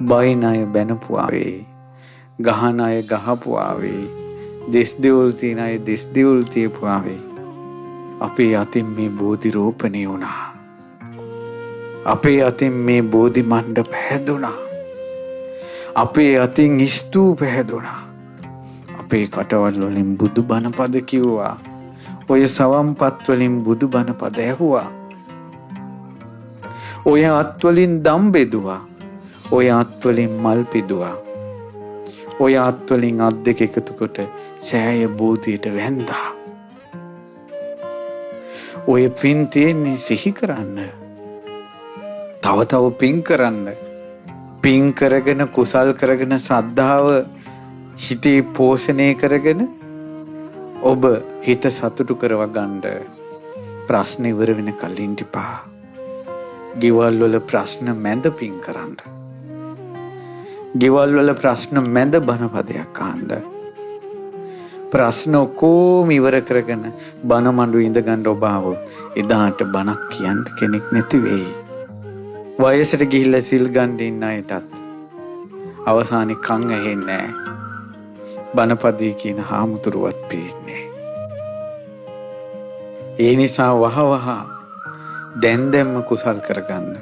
බයින අය බැනපු ආවේ. ගහන අය ගහපු ආවේ. දෙස් දෙවුල් තියන අය දෙස් දෙවුල් තියපු ආවේ. අපේ අතින් මේ බෝධි රෝපණය වුණා. අපේ අතින් මේ බෝධි මණ්ඩප හැදුණා. අපේ අතින් ස්තූප හැදුණා. අපේ කටවල් වලින් බුදු බණ පද කිව්වා. ඔය සවම්පත් වලින් බුදු බණ පද ඇහුවා. ඔය අත් වලින් දම් බෙදුවා. ඔය අත් වලින් මල් පිදුවා. ඔය අත් වලින් අත් දෙක එකතු කොට සෑය බෝධියට වැන්දා. ඔය පින් තියෙන්නේ සිහි කරන්න. තව තව පින් කරන්න. පින් කරගෙන කුසල් කරගෙන සද්ධාව හිතේ පෝෂණය කරගෙන ඔබ හිත සතුටු කරව ගන්න. ප්‍රශ්න ඉවර වෙන කලින් තිපා. ගෙවල් වල ප්‍රශ්න මැද පින් කරන්න. ගෙවල් වල ප්‍රශ්න මැද බණ පදයක් අහන්න. ප්‍රශ්න ඔක්කොම ඉවර කරගෙන බණ මඬු ඉඳ ගන්න ඔබ ආවොත් එදාට බණක් කියන්න කෙනෙක් නැති වෙයි. වයසට ගිහිල්ලා සිල් ගන්න ඉන්න අයටත් අවසානයේ කන් ඇහෙන්නේ නැහැ. බණපදේ කියන හාමුදුරුවත් පේන්නේ. ඒ නිසා වහ දැන්ම කුසල් කරගන්න.